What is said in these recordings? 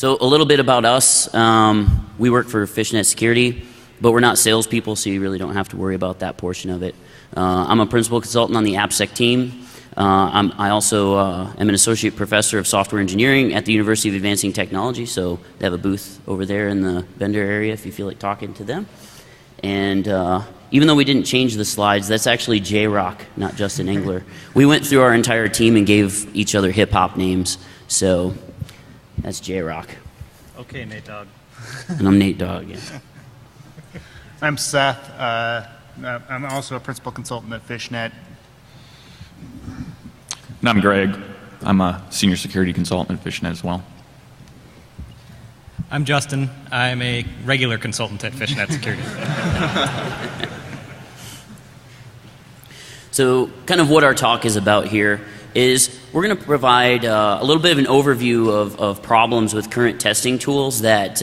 So a little bit about us. We work for Fishnet Security, but we're not salespeople, so you really don't have to worry about that portion of it. I'm a principal consultant on the AppSec team. I also am an associate professor of software engineering at the University of Advancing Technology, so they have a booth over there in the vendor area if you feel like talking to them. And even though we didn't change the slides, that's actually J-Rock, not Justin Engler. We went through our entire team and gave each other hip-hop names, so that's J-Rock. Okay, Nate Dogg. And I'm Nate Dogg, yeah. I'm Seth. I'm also a principal consultant at Fishnet. And I'm Greg. I'm a senior security consultant at Fishnet as well. I'm Justin. I'm a regular consultant at Fishnet Security. So kind of what our talk is about here is we're going to provide a little bit of an overview of problems with current testing tools that,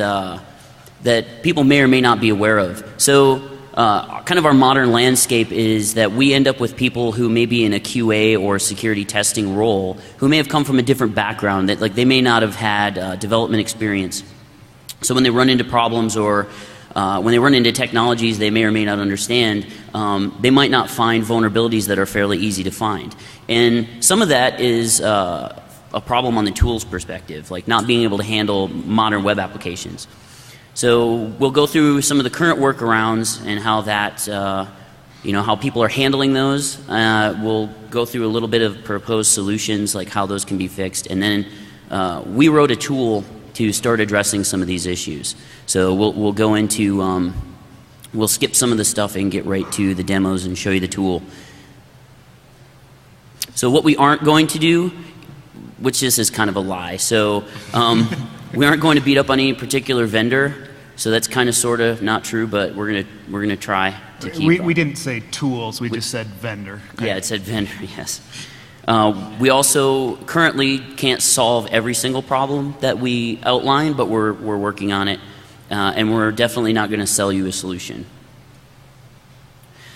that people may or may not be aware of. So kind of our modern landscape is that we end up with people who may be in a QA or security testing role who may have come from a different background, that like they may not have had development experience. So when they run into problems or when they run into technologies they may or may not understand, they might not find vulnerabilities that are fairly easy to find. And some of that is a problem on the tools perspective, like not being able to handle modern web applications. So we'll go through some of the current workarounds and how that, how people are handling those. We'll go through a little bit of proposed solutions, like how those can be fixed. And then we wrote a tool to start addressing some of these issues. So we'll go into, we'll skip some of the stuff and get right to the demos and show you the tool. So what we aren't going to do, which this is kind of a lie, so we aren't going to beat up on any particular vendor. So that's kind of sort of not true, but we're gonna try to keep. We didn't say tools. We just said vendor. Yeah, it said vendor. Yes. We also currently can't solve every single problem that we outline, but we're working on it, and we're definitely not going to sell you a solution.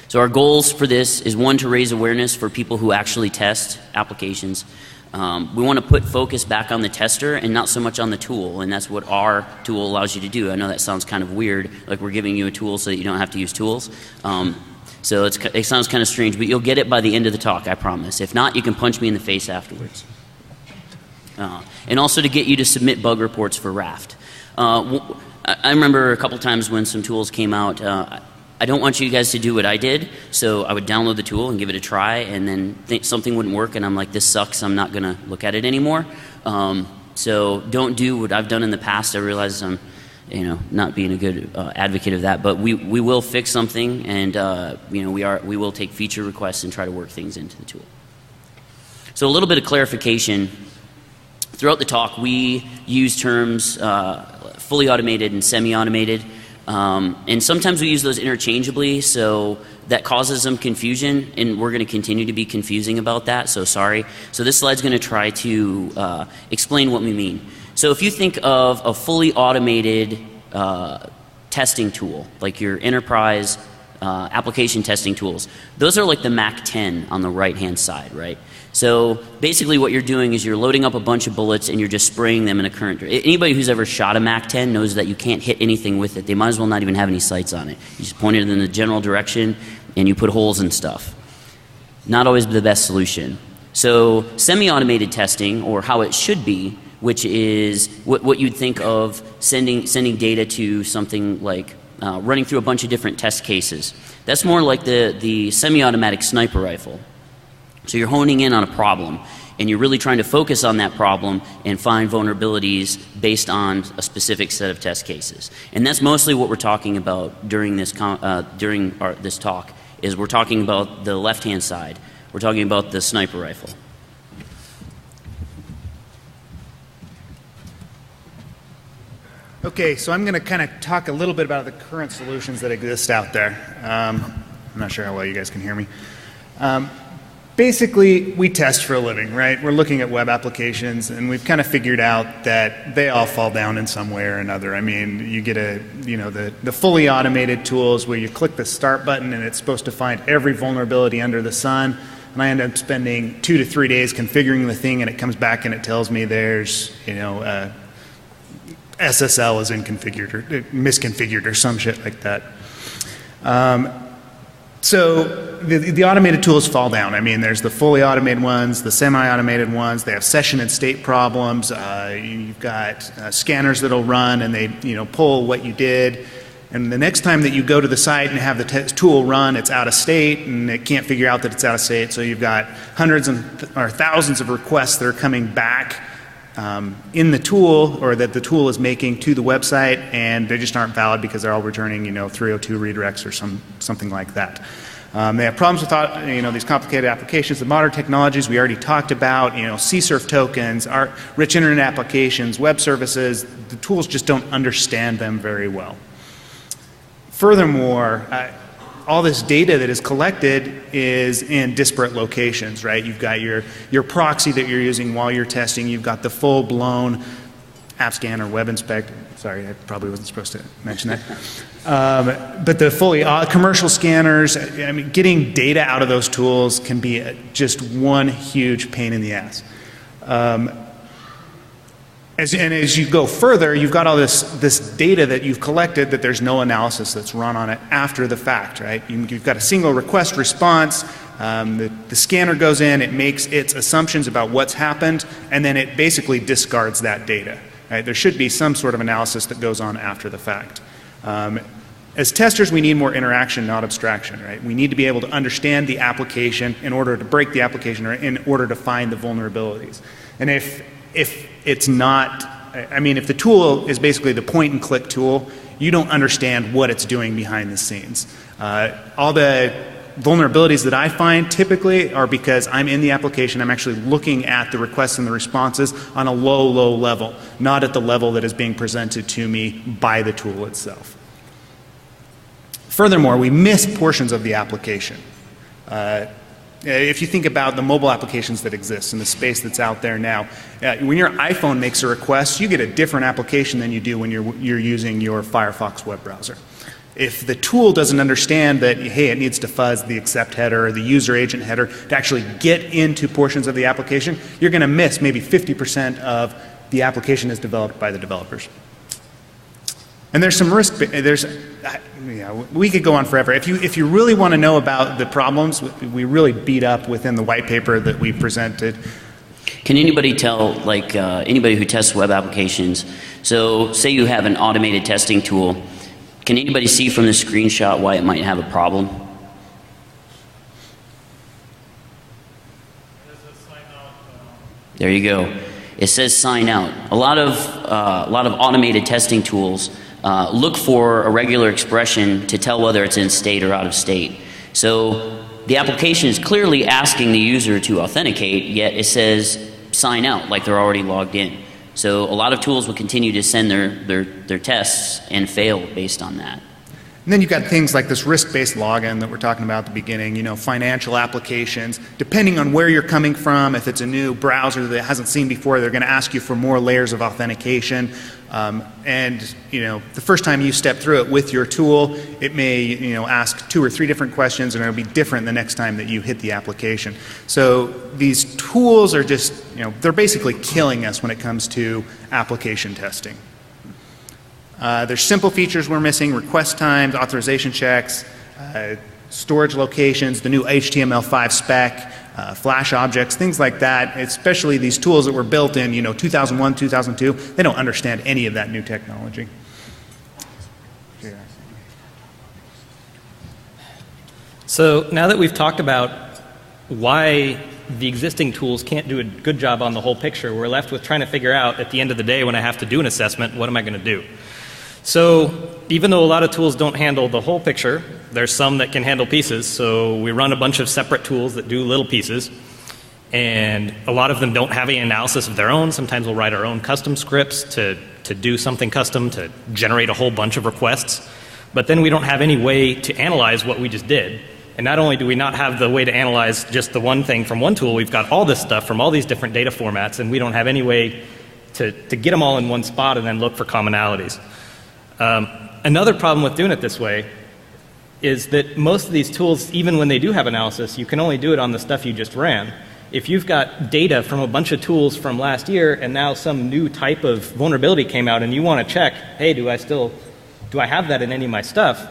So our goals for this is, one, to raise awareness for people who actually test applications. We want to put focus back on the tester and not so much on the tool, and that's what our tool allows you to do. I know that sounds kind of weird, like we're giving you a tool so that you don't have to use tools. So it sounds kind of strange, but you'll get it by the end of the talk, I promise. If not, you can punch me in the face afterwards. And also to get you to submit bug reports for Raft. I remember a couple times when some tools came out, I don't want you guys to do what I did, so I would download the tool and give it a try, and then think something wouldn't work, and I'm like, this sucks, I'm not going to look at it anymore. So don't do what I've done in the past. I realize I'm not being a good advocate of that, but we will fix something, and we will take feature requests and try to work things into the tool. So a little bit of clarification. Throughout the talk, we use terms fully automated and semi-automated. And sometimes we use those interchangeably, so that causes some confusion, and we're going to continue to be confusing about that, so sorry. So this slide's going to try to explain what we mean. So if you think of a fully automated testing tool, like your enterprise application testing tools, those are like the Mac 10 on the right-hand side, right? So basically what you're doing is you're loading up a bunch of bullets and you're just spraying them in a current. Anybody who's ever shot a Mac 10 knows that you can't hit anything with it. They might as well not even have any sights on it. You just point it in the general direction and you put holes and stuff. Not always the best solution. So semi-automated testing, or how it should be, which is what you'd think of sending data to something like running through a bunch of different test cases. That's more like the semi-automatic sniper rifle. So you're honing in on a problem, and you're really trying to focus on that problem and find vulnerabilities based on a specific set of test cases. And that's mostly what we're talking about during this this talk. Is we're talking about the left-hand side. We're talking about the sniper rifle. Okay, so I'm going to kind of talk a little bit about the current solutions that exist out there. I'm not sure how well you guys can hear me. Basically, we test for a living, right? We're looking at web applications, and we've kind of figured out that they all fall down in some way or another. I mean, you get the fully automated tools where you click the start button and it's supposed to find every vulnerability under the sun, and I end up spending 2 to 3 days configuring the thing, and it comes back and it tells me there's, SSL is inconfigured or misconfigured or some shit like that. So the automated tools fall down. I mean, there's the fully automated ones, the semi-automated ones. They have session and state problems. You've got scanners that'll run and they pull what you did. And the next time that you go to the site and have the tool run, it's out of state and it can't figure out that it's out of state. So you've got hundreds or thousands of requests that are coming back in the tool, or that the tool is making to the website, and they just aren't valid because they're all returning 302 redirects or something like that. They have problems with these complicated applications. The modern technologies we already talked about, CSRF tokens, rich internet applications, web services. The tools just don't understand them very well. Furthermore, all this data that is collected is in disparate locations, right? You've got your proxy that you're using while you're testing. You've got the full-blown app scan or web inspect. Sorry, I probably wasn't supposed to mention that. But the fully commercial scanners, I mean, getting data out of those tools can be just one huge pain in the ass. As you go further, you've got all this data that you've collected that there's no analysis that's run on it after the fact, right? You've got a single request response. The scanner goes in, it makes its assumptions about what's happened, and then it basically discards that data. Right? There should be some sort of analysis that goes on after the fact. As testers, we need more interaction, not abstraction, right? We need to be able to understand the application in order to break the application or in order to find the vulnerabilities. And if it's not, I mean, if the tool is basically the point and click tool, you don't understand what it's doing behind the scenes. All the vulnerabilities that I find typically are because I'm in the application, I'm actually looking at the requests and the responses on a low level, not at the level that is being presented to me by the tool itself. Furthermore, we miss portions of the application. If you think about the mobile applications that exist in the space that's out there now, when your iPhone makes a request, you get a different application than you do when you're using your Firefox web browser. If the tool doesn't understand that, hey, it needs to fuzz the accept header or the user agent header to actually get into portions of the application, you're going to miss maybe 50% of the application as developed by the developers. And there's some risk. We could go on forever. If you really want to know about the problems, we really beat up within the white paper that we presented. Can anybody tell, anybody who tests web applications, so say you have an automated testing tool, can anybody see from the screenshot why it might have a problem? There you go. It says sign out. A lot of automated testing tools look for a regular expression to tell whether it's in state or out of state. So the application is clearly asking the user to authenticate, yet it says sign out, like they're already logged in. So a lot of tools will continue to send their tests and fail based on that. And then you've got things like this risk-based login that we're talking about at the beginning, financial applications. Depending on where you're coming from, if it's a new browser that hasn't seen before, they're going to ask you for more layers of authentication. And the first time you step through it with your tool, it may ask 2 or 3 different questions, and it'll be different the next time that you hit the application. So these tools are just, they're basically killing us when it comes to application testing. There's simple features we're missing: request times, authorization checks, storage locations, the new HTML5 spec, Flash objects, things like that. Especially these tools that were built in 2001, 2002, they don't understand any of that new technology. So now that we've talked about why the existing tools can't do a good job on the whole picture, we're left with trying to figure out at the end of the day when I have to do an assessment, what am I going to do? So even though a lot of tools don't handle the whole picture, there's some that can handle pieces. So we run a bunch of separate tools that do little pieces. And a lot of them don't have any analysis of their own. Sometimes we'll write our own custom scripts to do something custom to generate a whole bunch of requests. But then we don't have any way to analyze what we just did. And not only do we not have the way to analyze just the one thing from one tool, we've got all this stuff from all these different data formats, and we don't have any way to get them all in one spot and then look for commonalities. Another problem with doing it this way is that most of these tools, even when they do have analysis, you can only do it on the stuff you just ran. If you've got data from a bunch of tools from last year and now some new type of vulnerability came out and you want to check, hey, do I have that in any of my stuff?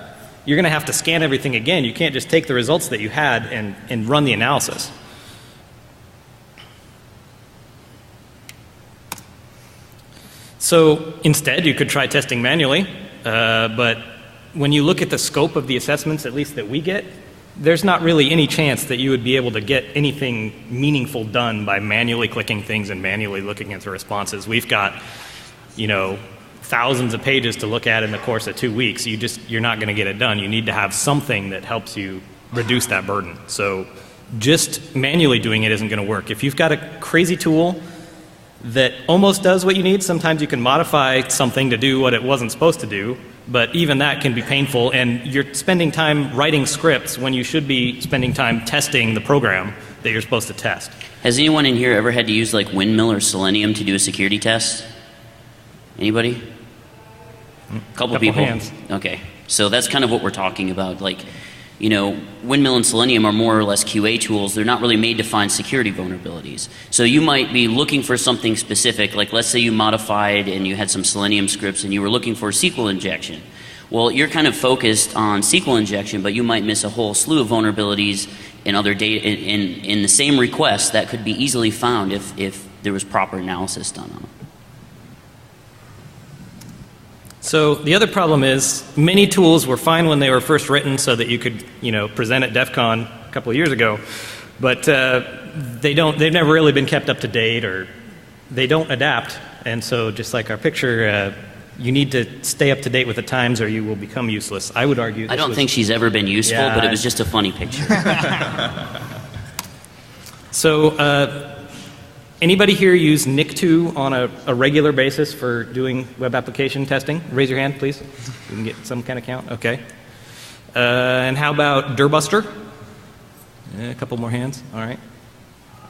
You're going to have to scan everything again. You can't just take the results that you had and run the analysis. So instead, you could try testing manually, but when you look at the scope of the assessments, at least that we get, there's not really any chance that you would be able to get anything meaningful done by manually clicking things and manually looking at the responses. We've got, thousands of pages to look at in the course of 2 weeks. You're not going to get it done. You need to have something that helps you reduce that burden. So just manually doing it isn't going to work. If you've got a crazy tool that almost does what you need, sometimes you can modify something to do what it wasn't supposed to do, but even that can be painful, and you're spending time writing scripts when you should be spending time testing the program that you're supposed to test. Has anyone in here ever had to use like Windmill or Selenium to do a security test? Anybody? Couple people. Hands. Okay, so that's kind of what we're talking about. Like, Windmill and Selenium are more or less QA tools. They're not really made to find security vulnerabilities. So you might be looking for something specific, like let's say you modified and you had some Selenium scripts and you were looking for SQL injection. Well, you're kind of focused on SQL injection, but you might miss a whole slew of vulnerabilities in other data in the same request that could be easily found if there was proper analysis done on it. So the other problem is many tools were fine when they were first written so that you could, present at DEFCON a couple of years ago, but they've never really been kept up to date, or they don't adapt. And so just like our picture, you need to stay up to date with the times or you will become useless. I would argue. I don't think she's ever been useful, Yeah, but it was just a funny picture. So anybody here use NIC2 on a regular basis for doing web application testing? Raise your hand, please. We can get some kind of count. Okay. And how about Dirbuster? A couple more hands. All right.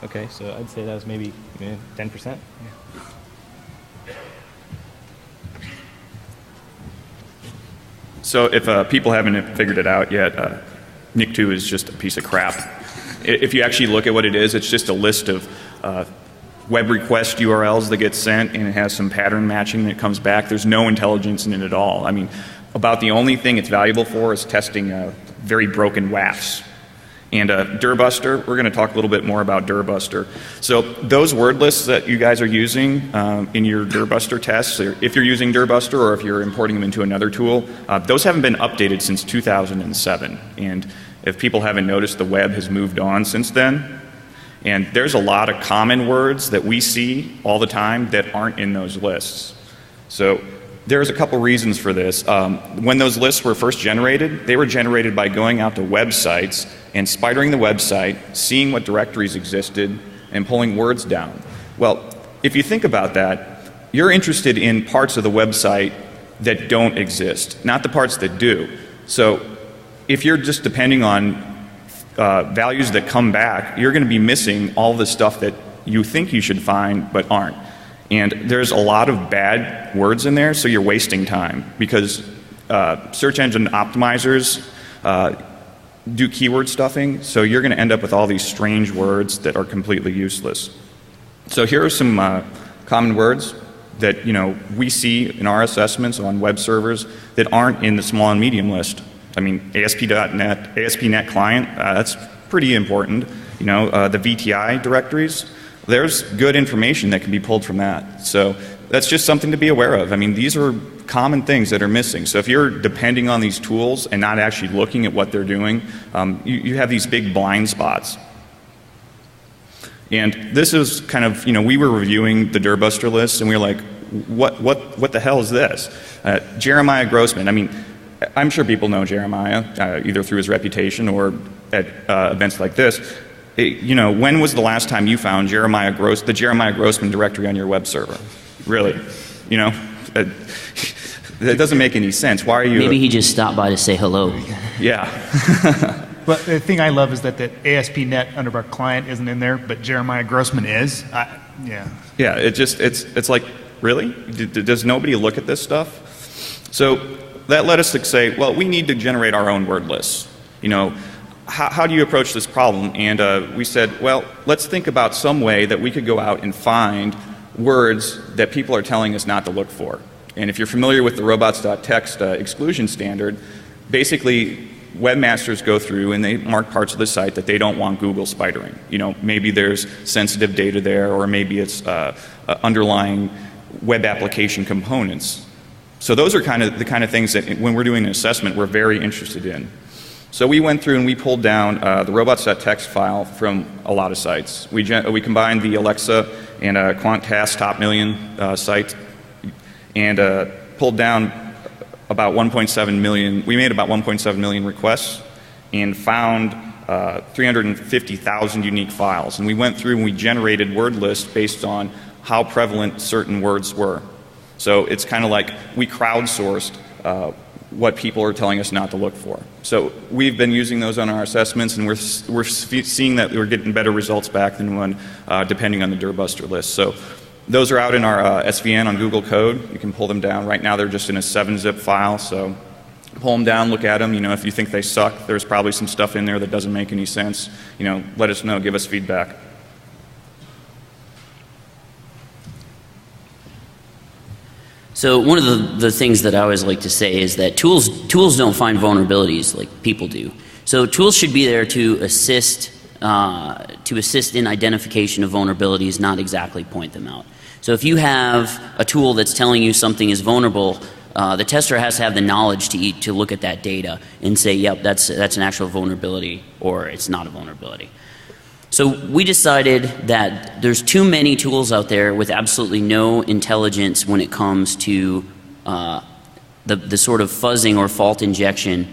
Okay, so I'd say that was maybe 10%. Yeah. So if people haven't figured it out yet, NIC2 is just a piece of crap. If you actually look at what it is, it's just a list of web request URLs that get sent, and it has some pattern matching that comes back. There's no intelligence in it at all. I mean, about the only thing it's valuable for is testing very broken WAFs. And Dirbuster, we're going to talk a little bit more about Dirbuster. So those word lists that you guys are using in your Dirbuster tests, or if you're using Dirbuster or if you're importing them into another tool, those haven't been updated since 2007. And if people haven't noticed, the web has moved on since then. And there's a lot of common words that we see all the time that aren't in those lists. So there's a couple reasons for this. When those lists were first generated, they were generated by going out to websites and spidering the website, seeing what directories existed, and pulling words down. Well, if you think about that, you're interested in parts of the website that don't exist, not the parts that do. So if you're just depending on values that come back, you're going to be missing all the stuff that you think you should find but aren't. And there's a lot of bad words in there, so you're wasting time, because search engine optimizers do keyword stuffing, so you're going to end up with all these strange words that are completely useless. So here are some common words that we see in our assessments on web servers that aren't in the small and medium list. I mean, ASP.NET, ASP.NET Client, that's pretty important. The VTI directories, there's good information that can be pulled from that. So that's just something to be aware of. I mean, these are common things that are missing. So if you're depending on these tools and not actually looking at what they're doing, you have these big blind spots. And this is kind of, we were reviewing the Dirbuster list and we were like, what the hell is this? Jeremiah Grossman, I mean, I'm sure people know Jeremiah, either through his reputation or at events like this. When was the last time you found the Jeremiah Grossman directory on your web server? Really? That doesn't make any sense. Why are you... Maybe he just stopped by to say hello. Yeah. But the thing I love is that the ASP.NET Underbar client isn't in there, but Jeremiah Grossman is. Yeah. Yeah, it's like, really? Does nobody look at this stuff? So that led us to say, well, we need to generate our own word lists. how do you approach this problem? And we said, well, let's think about some way that we could go out and find words that people are telling us not to look for. And if you're familiar with the robots.txt exclusion standard, basically webmasters go through and they mark parts of the site that they don't want Google spidering. You know, maybe there's sensitive data there, or maybe it's underlying web application components. So those are the kind of things that when we're doing an assessment we're very interested in. So we went through and we pulled down the robots.txt file from a lot of sites. We combined the Alexa and QuantTask Top Million site and pulled down about 1.7 million. We made about 1.7 million requests and found 350,000 unique files. And we went through and we generated word lists based on how prevalent certain words were. So it's kind of like we crowdsourced what people are telling us not to look for. So we've been using those on our assessments, and we're seeing that we're getting better results back than when depending on the Dirbuster list. So those are out in our SVN on Google Code. You can pull them down. Right now they're just in a 7-zip file, so pull them down, look at them. You know, if you think they suck, there's probably some stuff in there that doesn't make any sense. You know, let us know, give us feedback. So one of the things that I always like to say is that tools don't find vulnerabilities like people do. So tools should be there to assist in identification of vulnerabilities, not exactly point them out. So if you have a tool that's telling you something is vulnerable, the tester has to have the knowledge to look at that data and say, yep, that's an actual vulnerability, or it's not a vulnerability. So we decided that there's too many tools out there with absolutely no intelligence when it comes to the sort of fuzzing or fault injection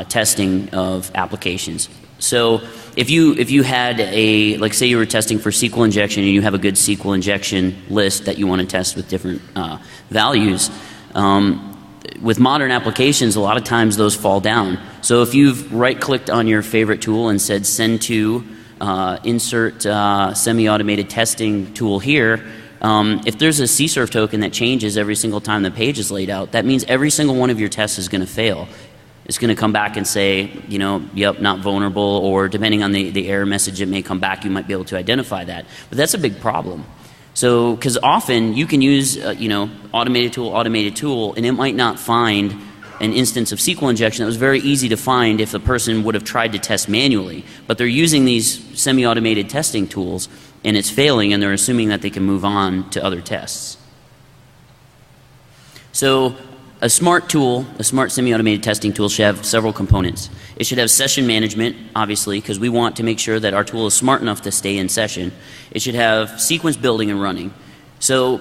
testing of applications. So if you had like say you were testing for SQL injection and you have a good SQL injection list that you want to test with different values, with modern applications a lot of times those fall down. So if you've right-clicked on your favorite tool and said send to insert semi-automated testing tool here, if there's a CSRF token that changes every single time the page is laid out, that means every single one of your tests is going to fail. It's going to come back and say, you know, yep, not vulnerable, or depending on the error message it may come back, you might be able to identify that. But that's a big problem. So, because often you can use, you know, automated tool, and it might not find an instance of SQL injection that was very easy to find if the person would have tried to test manually. But they're using these semi-automated testing tools, and it's failing, and they're assuming that they can move on to other tests. So a smart tool, a smart semi-automated testing tool should have several components. It should have session management, obviously, because we want to make sure that our tool is smart enough to stay in session. It should have sequence building and running. So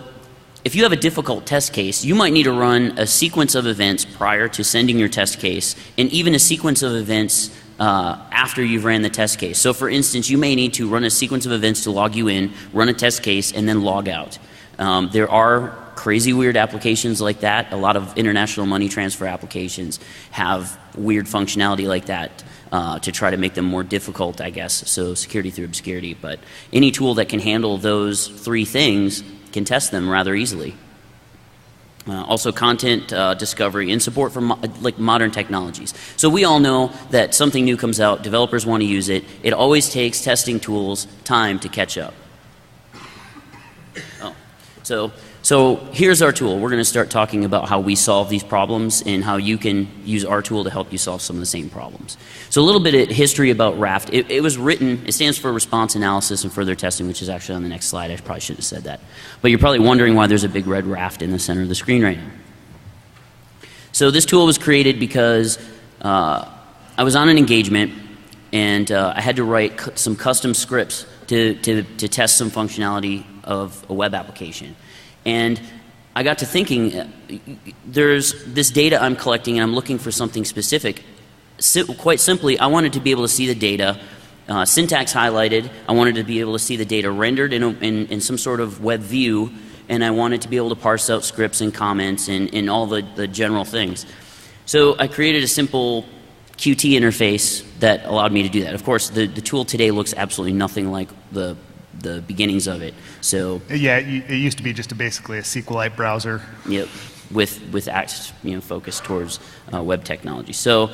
if you have a difficult test case, you might need to run a sequence of events prior to sending your test case, and even a sequence of events after you've ran the test case. So for instance, you may need to run a sequence of events to log you in, run a test case, and then log out. There are crazy weird applications like that. A lot of international money transfer applications have weird functionality like that to try to make them more difficult, I guess. So security through obscurity. But any tool that can handle those three things can test them rather easily. Also content discovery and support for like modern technologies. So we all know that something new comes out, developers want to use it. It always takes testing tools time to catch up. So here's our tool. We're going to start talking about how we solve these problems and how you can use our tool to help you solve some of the same problems. So a little bit of history about RAFT. It was written, it stands for Response Analysis and Further Testing, which is actually on the next slide. I probably should have said that. But you're probably wondering why there's a big red raft in the center of the screen right now. So this tool was created because I was on an engagement and I had to write some custom scripts to test some functionality of a web application. And I got to thinking, there's this data I'm collecting and I'm looking for something specific. Quite simply, I wanted to be able to see the data, syntax highlighted, I wanted to be able to see the data rendered in some sort of web view, and I wanted to be able to parse out scripts and comments and all the general things. So I created a simple Qt interface that allowed me to do that. Of course, the tool today looks absolutely nothing like the beginnings of it. So yeah, it used to be just basically a SQLite browser. Yep, with focus towards web technology. So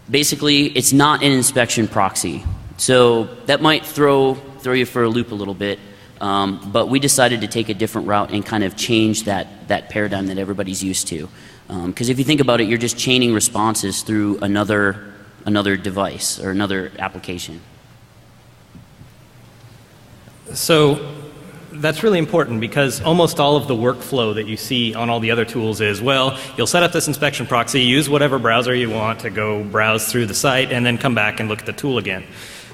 basically, it's not an inspection proxy. So that might throw you for a loop a little bit, but we decided to take a different route and kind of change that paradigm that everybody's used to. Because if you think about it, you're just chaining responses through another device or another application. So that's really important because almost all of the workflow that you see on all the other tools is, well, you'll set up this inspection proxy, use whatever browser you want to go browse through the site, and then come back and look at the tool again.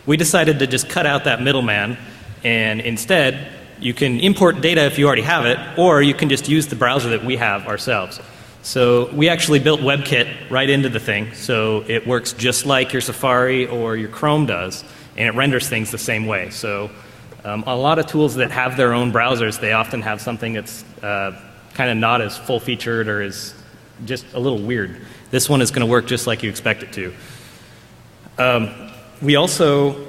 We decided to just cut out that middleman, and instead you can import data if you already have it, or you can just use the browser that we have ourselves. So we actually built WebKit right into the thing, so it works just like your Safari or your Chrome does, and it renders things the same way. So a lot of tools that have their own browsers, they often have something that's kind of not as full-featured or is just a little weird. This one is going to work just like you expect it to. We also,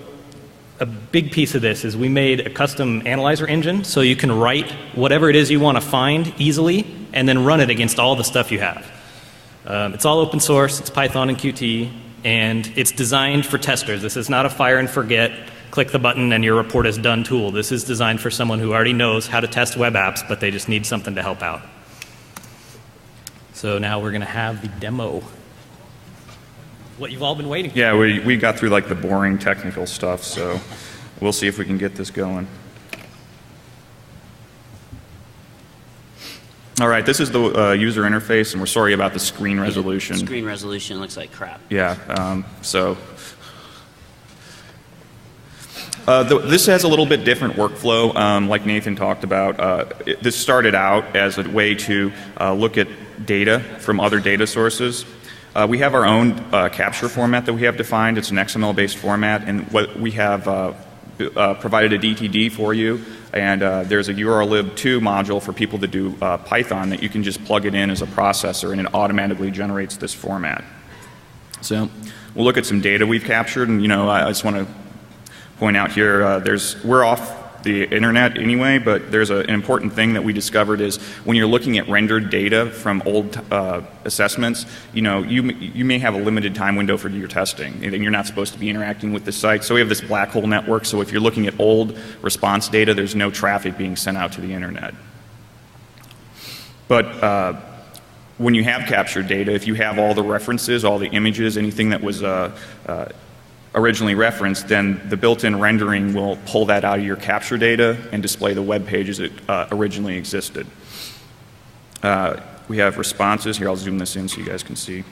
a big piece of this is we made a custom analyzer engine, so you can write whatever it is you want to find easily and then run it against all the stuff you have. It's all open source, it's Python and Qt, and it's designed for testers. This is not a fire and forget, click the button and your report is done tool. This is designed for someone who already knows how to test web apps, but they just need something to help out. So now we're going to have the demo. What you've all been waiting for. Yeah, we got through like the boring technical stuff, so we'll see if we can get this going. All right, this is the user interface, and we're sorry about the screen resolution. Screen resolution looks like crap. Yeah, this has a little bit different workflow, like Nathan talked about. This started out as a way to look at data from other data sources. We have our own capture format that we have defined. It's an XML-based format, and what we have provided a DTD for you, and there's a urllib2 module for people to do Python that you can just plug it in as a processor, and it automatically generates this format. So we'll look at some data we've captured, and I just want to point out here, we're off the internet anyway, but there's an important thing that we discovered is when you're looking at rendered data from old assessments, you may have a limited time window for your testing, and you're not supposed to be interacting with the site. So we have this black hole network, so if you're looking at old response data, there's no traffic being sent out to the internet. But when you have captured data, if you have all the references, all the images, anything that was originally referenced, then the built-in rendering will pull that out of your capture data and display the web pages that originally existed. We have responses. Here, I'll zoom this in so you guys can see.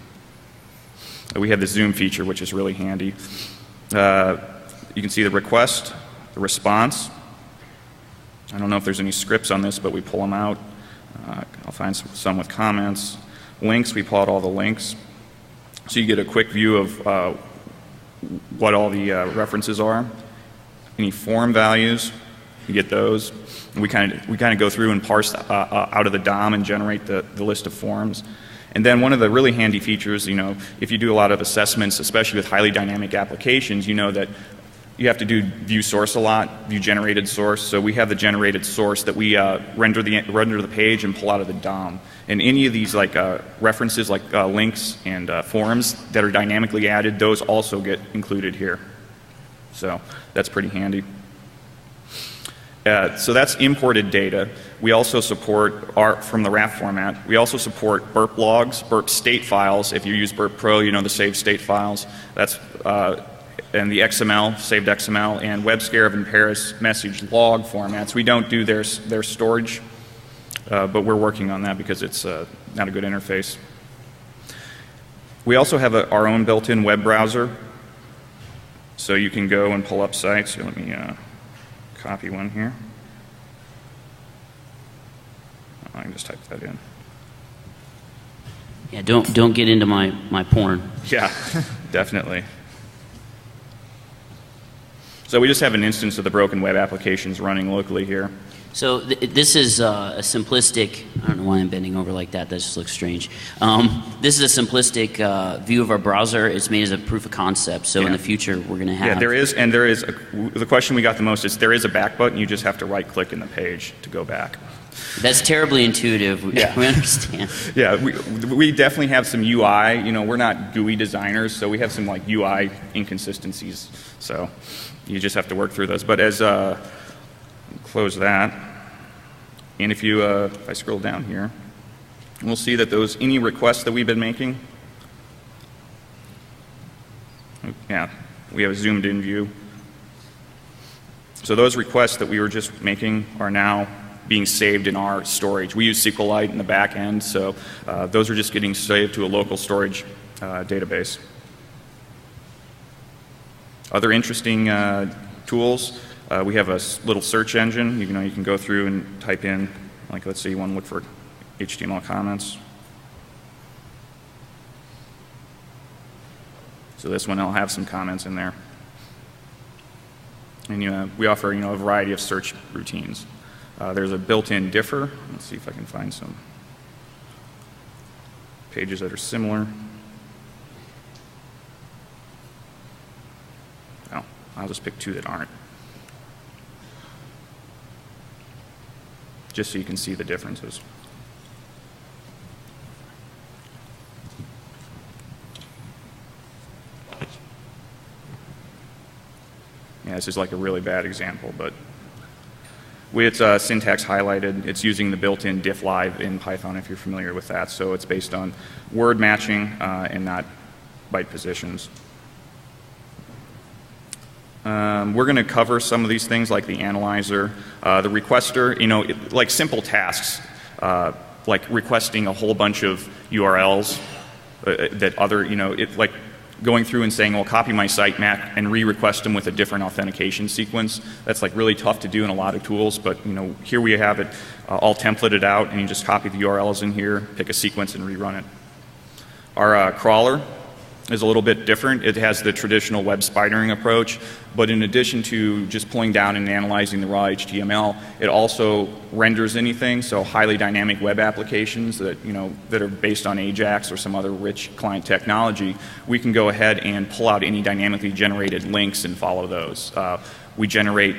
We have the zoom feature, which is really handy. You can see the request, the response. I don't know if there's any scripts on this, but we pull them out. I'll find some with comments. Links, we pull out all the links. So you get a quick view of what all the references are. Any form values, you get those. And we kind of go through and parse out of the DOM and generate the list of forms. And then one of the really handy features, if you do a lot of assessments, especially with highly dynamic applications, you know that you have to do view source a lot, view generated source. So we have the generated source that we render the page and pull out of the DOM. And any of these references like links and forms that are dynamically added, those also get included here. So that's pretty handy. So that's imported data. We also support from the RAF format. We also support burp logs, burp state files. If you use Burp Pro, you know the saved state files. That's and the XML, saved XML, and WebScarab and Paris message log formats. We don't do their storage, but we're working on that because it's not a good interface. We also have our own built-in web browser, so you can go and pull up sites. Here, let me copy one here. I can just type that in. Yeah, don't get into my porn. Yeah, definitely. So we just have an instance of the broken web applications running locally here. So this is a simplistic, I don't know why I'm bending over like that, that just looks strange. This is a simplistic view of our browser. It's made as a proof of concept, so in the future we're going to have... Yeah, there is, the question we got the most is there is a back button, you just have to right click in the page to go back. That's terribly intuitive. Yeah. We understand. Yeah, we definitely have some UI. You know, we're not GUI designers, so we have some like UI inconsistencies. So you just have to work through those. But as close that, and if you if I scroll down here, we'll see that any requests that we've been making. Yeah, we have a zoomed in view. So those requests that we were just making are now being saved in our storage. We use SQLite in the back end, so those are just getting saved to a local storage database. Other interesting tools, we have a little search engine. You can go through and type in, like let's say you want to look for HTML comments. So this one will have some comments in there. And we offer a variety of search routines. There's a built-in differ. Let's see if I can find some pages that are similar. Oh, I'll just pick two that aren't. Just so you can see the differences. Yeah, this is like a really bad example, but with its syntax highlighted, it's using the built-in diff live in Python, if you're familiar with that. So it's based on word matching and not byte positions. We're going to cover some of these things like the analyzer, the requester, like simple tasks, like requesting a whole bunch of URLs that other, like going through and saying, well, copy my sitemap and re-request them with a different authentication sequence. That's like really tough to do in a lot of tools, but here we have it all templated out, and you just copy the URLs in here, pick a sequence, and rerun it. Our crawler is a little bit different. It has the traditional web spidering approach, but in addition to just pulling down and analyzing the raw HTML, it also renders anything, so highly dynamic web applications that, that are based on Ajax or some other rich client technology. We can go ahead and pull out any dynamically generated links and follow those. We generate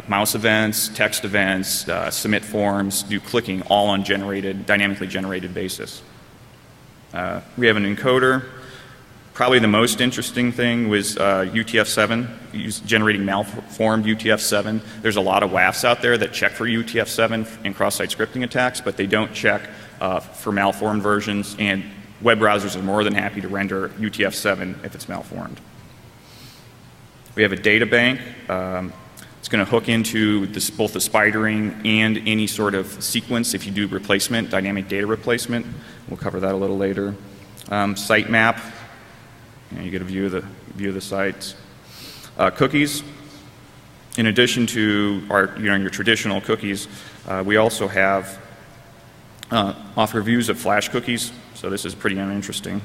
mouse events, text events, submit forms, do clicking, all on dynamically generated basis. We have an encoder. Probably the most interesting thing was UTF-7, generating malformed UTF-7. There's a lot of WAFs out there that check for UTF-7 in cross-site scripting attacks, but they don't check for malformed versions, and web browsers are more than happy to render UTF-7 if it's malformed. We have a data bank. It's going to hook into both the spidering and any sort of sequence if you do replacement, dynamic data replacement. We'll cover that a little later. Sitemap. You get a view of the sites. Cookies. In addition to your traditional cookies, we also have offer views of flash cookies. So this is pretty interesting.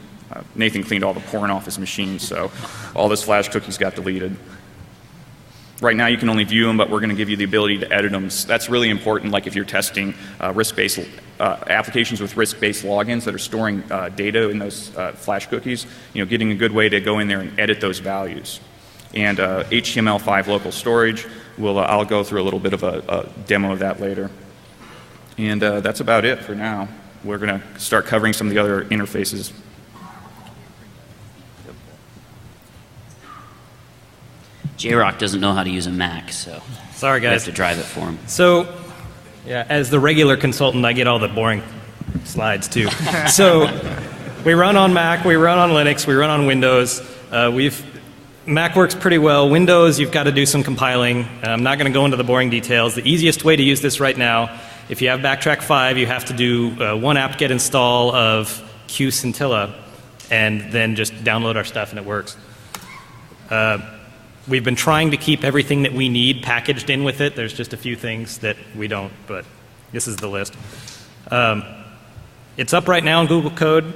Nathan cleaned all the porn off his machine, so all those flash cookies got deleted. Right now you can only view them, but we're going to give you the ability to edit them. That's really important, like if you're testing risk-based applications with risk-based logins that are storing data in those flash cookies, getting a good way to go in there and edit those values. And HTML5 local storage, I'll go through a little bit of a demo of that later. And that's about it for now. We're going to start covering some of the other interfaces. J-Rock doesn't know how to use a Mac, so sorry, guys. I have to drive it for him. So, yeah, as the regular consultant, I get all the boring slides too. So, we run on Mac, we run on Linux, we run on Windows. Mac works pretty well. Windows, you've got to do some compiling. I'm not going to go into the boring details. The easiest way to use this right now, if you have Backtrack 5, you have to do one apt-get install of QScintilla, and then just download our stuff, and it works. We've been trying to keep everything that we need packaged in with it. There's just a few things that we don't, but this is the list. It's up right now in Google Code.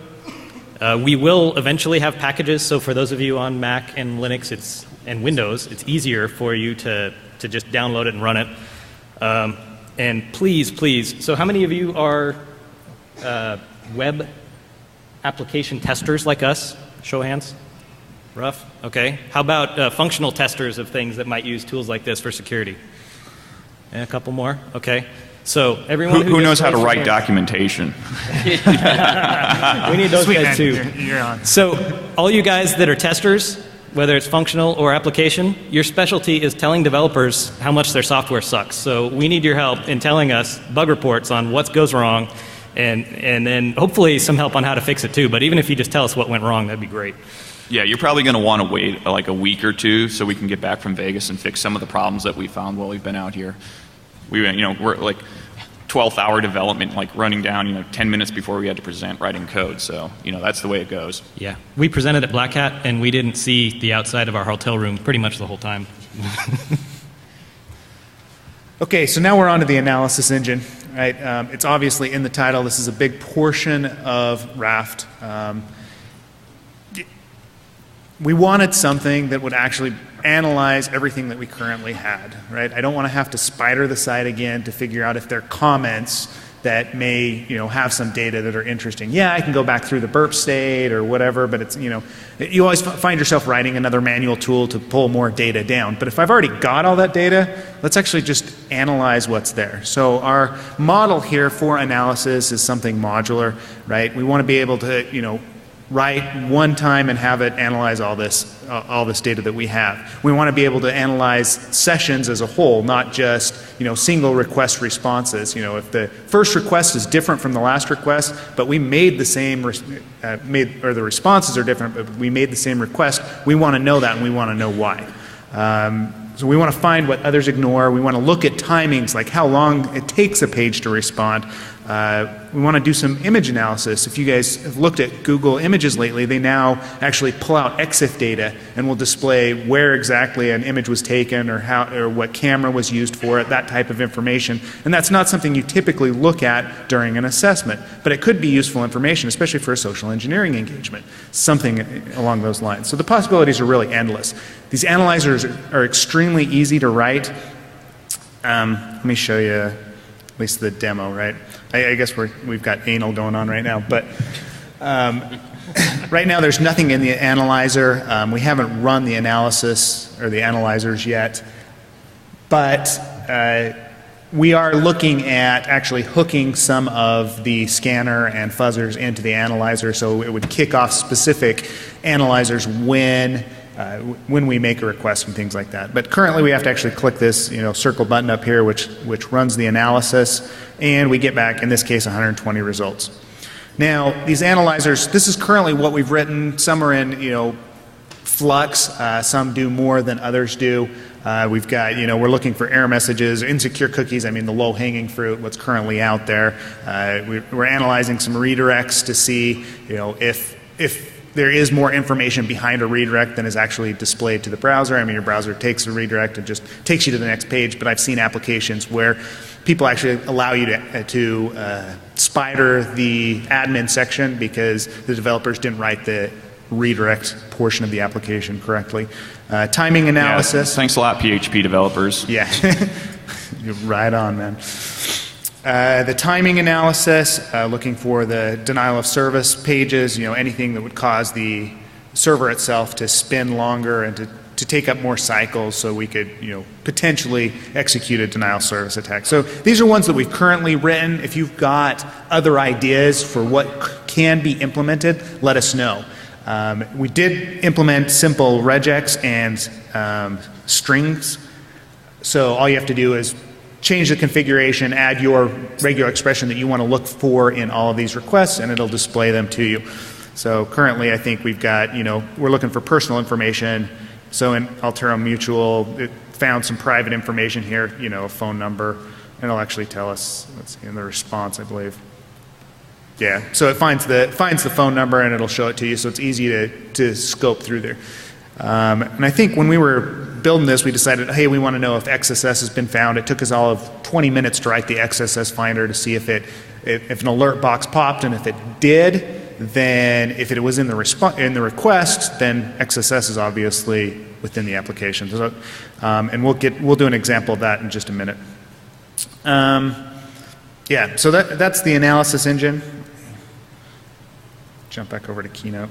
We will eventually have packages, so for those of you on Mac and Linux and Windows, it's easier for you to just download it and run it. And please, so how many of you are web application testers like us? Show of hands. Rough? Okay. How about functional testers of things that might use tools like this for security? And a couple more? Okay. So everyone Who knows how to raised their write hand- documentation? We need those Sweet, guys man. too. You're on. So all you guys that are testers, whether it's functional or application, your specialty is telling developers how much their software sucks. So we need your help in telling us bug reports on what goes wrong, and then hopefully some help on how to fix it too. But even if you just tell us what went wrong, that'd be great. Yeah, you're probably going to want to wait like a week or two so we can get back from Vegas and fix some of the problems that we found while we've been out here. We're like 12th hour development, like running down, 10 minutes before we had to present writing code. So, that's the way it goes. Yeah, we presented at Black Hat, and we didn't see the outside of our hotel room pretty much the whole time. Okay, so now we're on to the analysis engine. Right? It's obviously in the title. This is a big portion of Raft. We wanted something that would actually analyze everything that we currently had, right? I don't want to have to spider the site again to figure out if there are comments that may, have some data that are interesting. Yeah, I can go back through the burp state or whatever, but it's, you always find yourself writing another manual tool to pull more data down. But if I've already got all that data, let's actually just analyze what's there. So our model here for analysis is something modular, right? We want to be able to, write one time and have it analyze all this data that we have. We want to be able to analyze sessions as a whole, not just single request responses. If the first request is different from the last request, but we made the same or the responses are different, but we made the same request, we want to know that and we want to know why. So we want to find what others ignore. We want to look at timings, like how long it takes a page to respond. We want to do some image analysis. If you guys have looked at Google Images lately, they now actually pull out EXIF data and will display where exactly an image was taken or what camera was used for it, that type of information. And that's not something you typically look at during an assessment, but it could be useful information, especially for a social engineering engagement, something along those lines. So the possibilities are really endless. These analyzers are extremely easy to write. Let me show you at least the demo, right? I guess we've got anal going on right now, but right now there's nothing in the analyzer. We haven't run the analysis or the analyzers yet, but we are looking at actually hooking some of the scanner and fuzzers into the analyzer, so it would kick off specific analyzers when we make a request and things like that. But currently we have to actually click this circle button up here which runs the analysis, and we get back, in this case, 120 results. Now these analyzers, this is currently what we've written. Some are in flux, some do more than others do. We've got, we're looking for error messages, insecure cookies, the low-hanging fruit, what's currently out there. We're analyzing some redirects to see if there is more information behind a redirect than is actually displayed to the browser. Your browser takes a redirect and just takes you to the next page, but I've seen applications where people actually allow you to spider the admin section because the developers didn't write the redirect portion of the application correctly. Timing analysis. Yeah, thanks a lot, PHP developers. Yeah, you're right on, man. The timing analysis, looking for the denial of service pages, anything that would cause the server itself to spin longer and to take up more cycles so we could, potentially execute a denial of service attack. So these are ones that we've currently written. If you've got other ideas for what can be implemented, let us know. We did implement simple regex and strings. So all you have to do is change the configuration, add your regular expression that you want to look for in all of these requests, and it'll display them to you. So currently I think we've got, we're looking for personal information. So in Altera Mutual, it found some private information here, a phone number, and it'll actually tell us, let's see, in the response, I believe. Yeah, so it finds the phone number and it'll show it to you, so it's easy to scope through there. And I think when we were building this, we decided, hey, we want to know if XSS has been found. It took us all of 20 minutes to write the XSS finder to see if an alert box popped, and if it did, then if it was in the request, then XSS is obviously within the application. So, and we'll do an example of that in just a minute. Yeah, so that's the analysis engine. Jump back over to Keynote.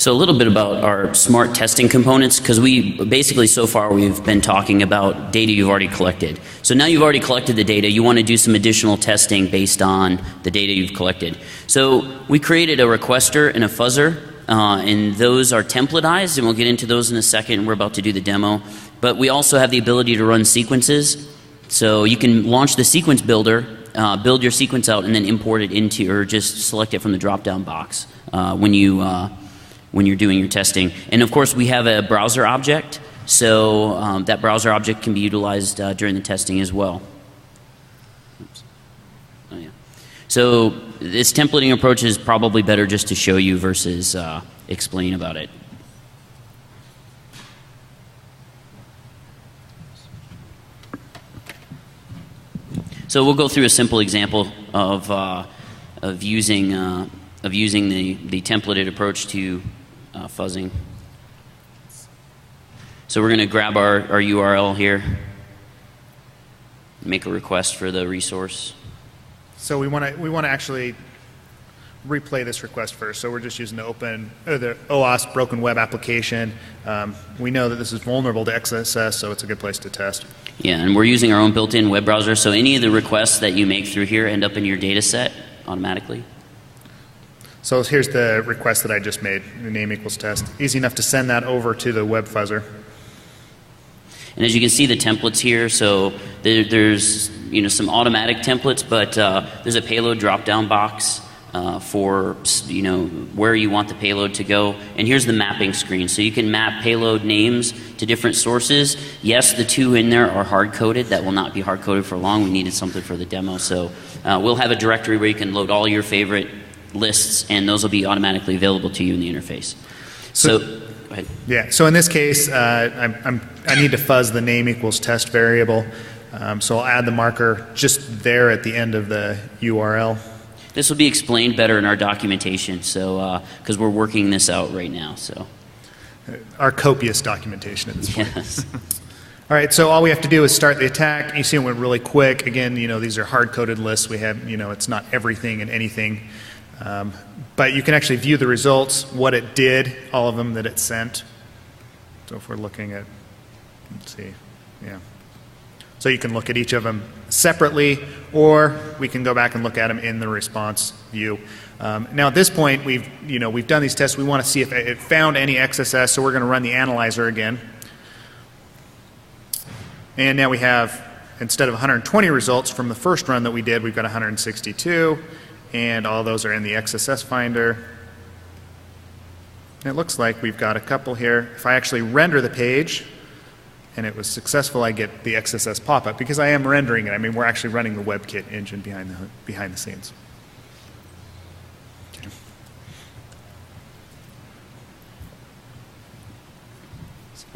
So a little bit about our smart testing components, because we basically so far we've been talking about data you've already collected. So now you've already collected the data, you want to do some additional testing based on the data you've collected. So we created a requester and a fuzzer, and those are templatized, and we'll get into those in a second. We're about to do the demo. But we also have the ability to run sequences. So you can launch the sequence builder, build your sequence out, and then import it into, or just select it from the drop-down box when you're doing your testing. And of course, we have a browser object, so that browser object can be utilized during the testing as well. Oops. Oh, yeah. So this templating approach is probably better just to show you versus explain about it. So we'll go through a simple example of using the templated approach to fuzzing. So we're going to grab our URL here, make a request for the resource. So we want to actually replay this request first. So we're just using the the OWASP broken web application. We know that this is vulnerable to XSS, so it's a good place to test. Yeah, and we're using our own built-in web browser, so any of the requests that you make through here end up in your data set automatically. So here's the request that I just made, the name equals test. Easy enough to send that over to the web fuzzer. And as you can see the templates here, so there's some automatic templates, but there's a payload drop-down box for where you want the payload to go. And here's the mapping screen. So you can map payload names to different sources. Yes, the two in there are hard-coded. That will not be hard-coded for long. We needed something for the demo. So we'll have a directory where you can load all your favorite lists, and those will be automatically available to you in the interface. So go ahead. Yeah, so in this case, I need to fuzz the name equals test variable. So I'll add the marker just there at the end of the URL. This will be explained better in our documentation, so because we're working this out right now. So our copious documentation at this point. yes. All right, so all we have to do is start the attack. You see it went really quick. Again, these are hard-coded lists. We have, it's not everything and anything. But you can actually view the results, what it did, all of them that it sent. So if we're looking at, let's see, yeah. So you can look at each of them separately, or we can go back and look at them in the response view. Now at this point, we've done these tests. We want to see if it found any XSS, so we're going to run the analyzer again. And now we have, instead of 120 results from the first run that we did, we've got 162. And all those are in the XSS finder. And it looks like we've got a couple here. If I actually render the page and it was successful, I get the XSS pop-up because I am rendering it. I mean, we're actually running the WebKit engine behind the scenes.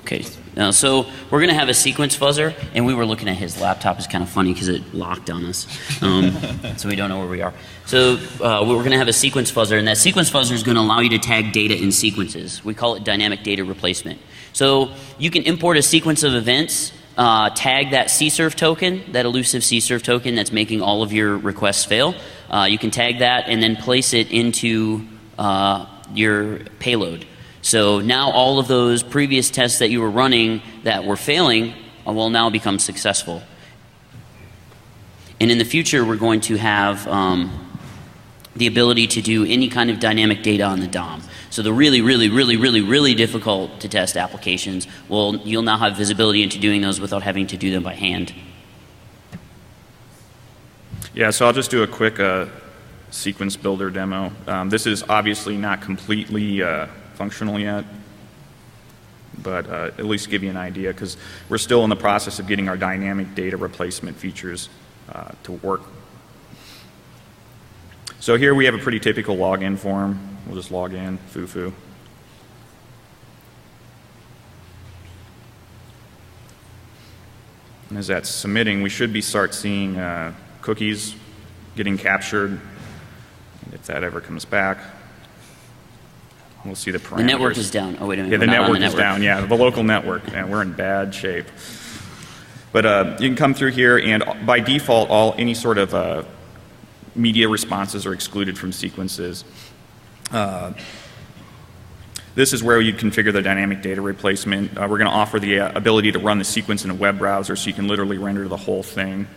Okay, so we're going to have a sequence fuzzer, and we were looking at his laptop. It's kind of funny because it locked on us, so we don't know where we are. So we're going to have a sequence fuzzer, and that sequence fuzzer is going to allow you to tag data in sequences. We call it dynamic data replacement. So you can import a sequence of events, tag that CSRF token, that elusive CSRF token that's making all of your requests fail. You can tag that and then place it into your payload. So now all of those previous tests that you were running that were failing will now become successful. And in the future, we're going to have the ability to do any kind of dynamic data on the DOM. So the really difficult to test applications, you'll now have visibility into doing those without having to do them by hand. Yeah, so I'll just do a quick sequence builder demo. This is obviously not completely functional yet, but at least give you an idea, because we're still in the process of getting our dynamic data replacement features to work. So here we have a pretty typical login form. We'll just log in, foo-foo. And as that's submitting, we should start seeing cookies getting captured. And if that ever comes back, we'll see the parameters. The network is down. Oh, wait a minute. Yeah, the network is down. Yeah, the local network. Yeah, we're in bad shape. But you can come through here, and by default, any sort of media responses are excluded from sequences. This is where you configure the dynamic data replacement. We're going to offer the ability to run the sequence in a web browser so you can literally render the whole thing.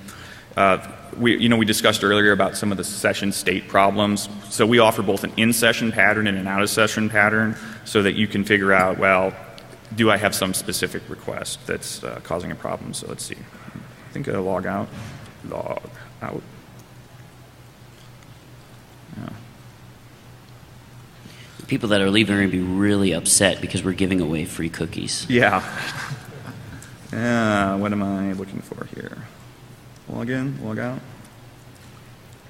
We discussed earlier about some of the session state problems. So we offer both an in-session pattern and an out-of-session pattern so that you can figure out, well, do I have some specific request that's causing a problem? So let's see. I think I'll log out. Log out. Yeah. People that are leaving are going to be really upset because we're giving away free cookies. Yeah. What am I looking for here? Log in, log out?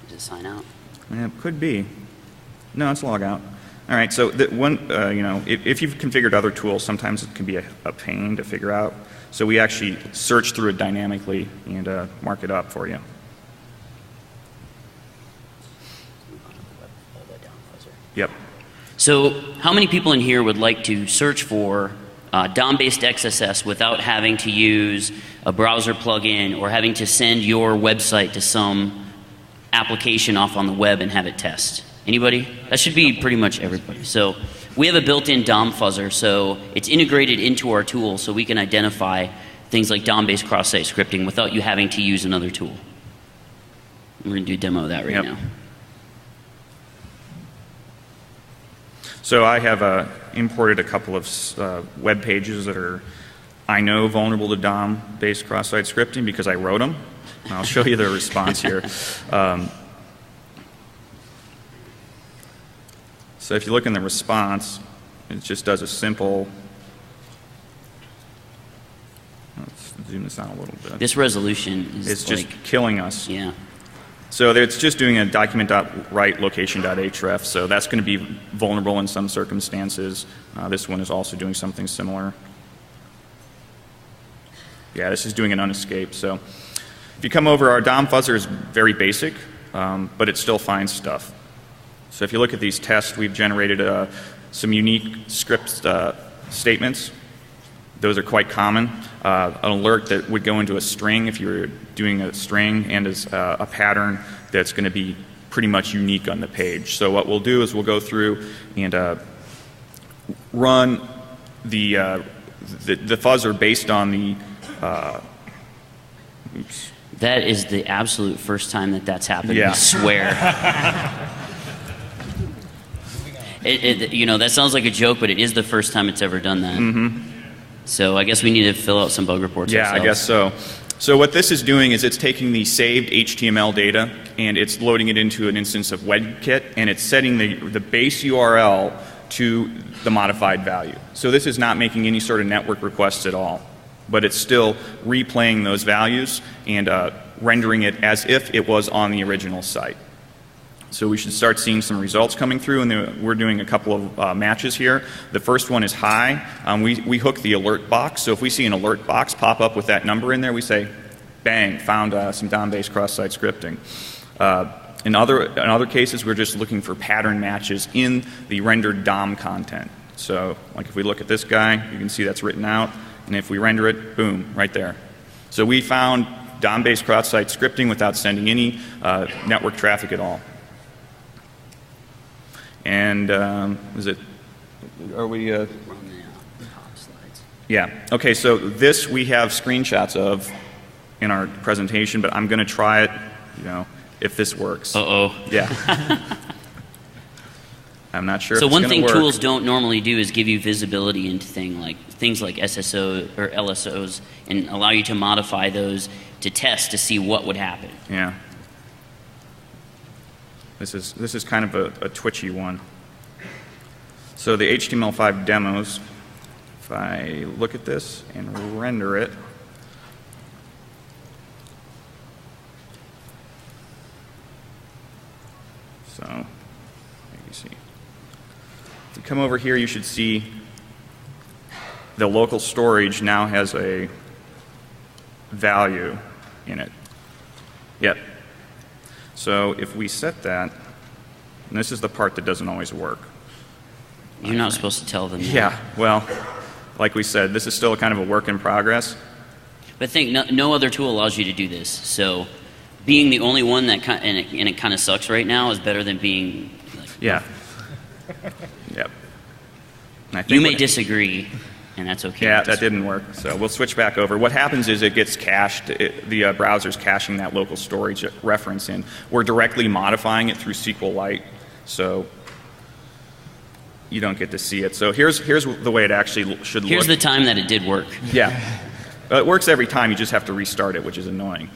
Is it sign out? Yeah, it could be. No, it's log out. All right, so if you've configured other tools, sometimes it can be a pain to figure out. So we actually search through it dynamically and mark it up for you. Yep. So how many people in here would like to search for DOM-based XSS without having to use a browser plugin or having to send your website to some application off on the web and have it test? Anybody? That should be pretty much everybody. So we have a built-in DOM fuzzer, so it's integrated into our tool so we can identify things like DOM-based cross-site scripting without you having to use another tool. We're going to do a demo of that right now. So I have imported a couple of web pages that are, I know, vulnerable to DOM-based cross-site scripting because I wrote them. And I'll show you the response here. So if you look in the response, it just does a simple, let's zoom this out a little bit. This resolution is it's just killing us. Yeah. So it's just doing a document.write location.href, so that's going to be vulnerable in some circumstances. This one is also doing something similar. Yeah, this is doing an unescape. So if you come over, our DOM fuzzer is very basic, but it still finds stuff. So if you look at these tests, we've generated some unique script statements. Those are quite common. An alert that would go into a string if you were doing a string, and as a pattern that's going to be pretty much unique on the page. So what we'll do is we'll go through and run the fuzzer based on the oops. That is the absolute first time that that's happened. Yeah. I swear. That sounds like a joke, but it is the first time it's ever done that. Mm-hmm. So I guess we need to fill out some bug reports ourselves. I guess so. So what this is doing is it's taking the saved HTML data and it's loading it into an instance of WebKit, and it's setting the base URL to the modified value. So this is not making any sort of network requests at all, but it's still replaying those values and rendering it as if it was on the original site. So we should start seeing some results coming through, and we're doing a couple of matches here. The first one is high. We hook the alert box, so if we see an alert box pop up with that number in there, we say, bang, found some DOM-based cross-site scripting. In other cases, we're just looking for pattern matches in the rendered DOM content. So like if we look at this guy, you can see that's written out, and if we render it, boom, right there. So we found DOM-based cross-site scripting without sending any network traffic at all. And are we? Run the top slides. Yeah. Okay. So this we have screenshots of in our presentation, but I'm going to try it. If this works. Uh-oh. Yeah. I'm not sure. So if it's one thing work. tools don't normally do is give you visibility into things like SSO or LSOs, and allow you to modify those to test to see what would happen. Yeah. This is kind of a twitchy one. So the HTML5 demos, if I look at this and render it, so you see. If you come over here, you should see the local storage now has a value in it. Yep. So if we set that, and this is the part that doesn't always work. You're not supposed to tell them that. Yeah, well, like we said, this is still kind of a work in progress. But think, no other tool allows you to do this. So being the only one that, and it kind of sucks right now, is better than being like, Yeah. Yep. And I think You may disagree, and that's okay. Yeah, that didn't work. So we'll switch back over. What happens is it gets cached. The browser's caching that local storage reference in. We're directly modifying it through SQLite, so you don't get to see it. So here's the way it actually should look. Here's the time that it did work. Yeah. It works every time. You just have to restart it, which is annoying.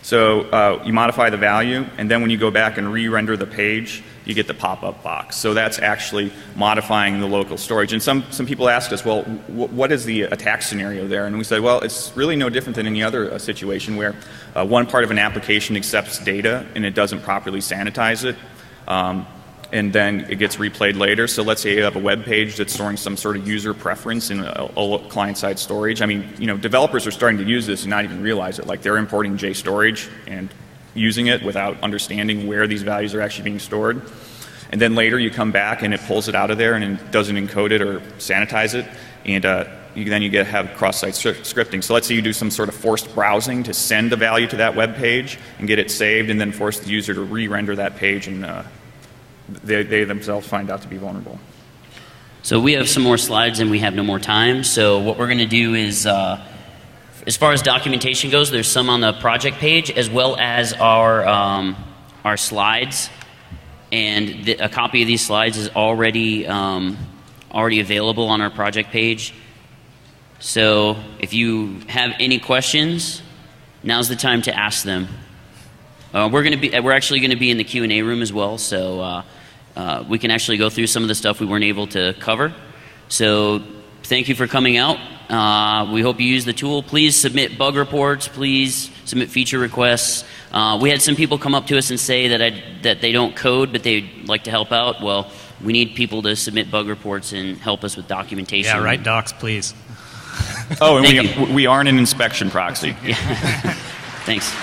So you modify the value, and then when you go back and re-render the page, you get the pop-up box. So that's actually modifying the local storage. And some people asked us, well, what is the attack scenario there? And we said, well, it's really no different than any other situation where one part of an application accepts data and it doesn't properly sanitize it. And then it gets replayed later. So let's say you have a web page that's storing some sort of user preference in a client-side storage. I mean, developers are starting to use this and not even realize it. Like they're importing JStorage and using it without understanding where these values are actually being stored. And then later you come back and it pulls it out of there and it doesn't encode it or sanitize it. And then you have cross-site scripting. So let's say you do some sort of forced browsing to send the value to that web page and get it saved, and then force the user to re-render that page, and they themselves find out to be vulnerable. So we have some more slides and we have no more time. So what we're going to do is, as far as documentation goes, there's some on the project page as well as our slides. And a copy of these slides is already available on our project page. So if you have any questions, now's the time to ask them. We're actually going to be in the Q&A room as well, so we can actually go through some of the stuff we weren't able to cover. So thank you for coming out. We hope you use the tool. Please submit bug reports. Please submit feature requests. We had some people come up to us and say that they don't code, but they'd like to help out. Well, we need people to submit bug reports and help us with documentation. Yeah, write docs, please. Oh, and we aren't an inspection proxy. Yeah. Thanks.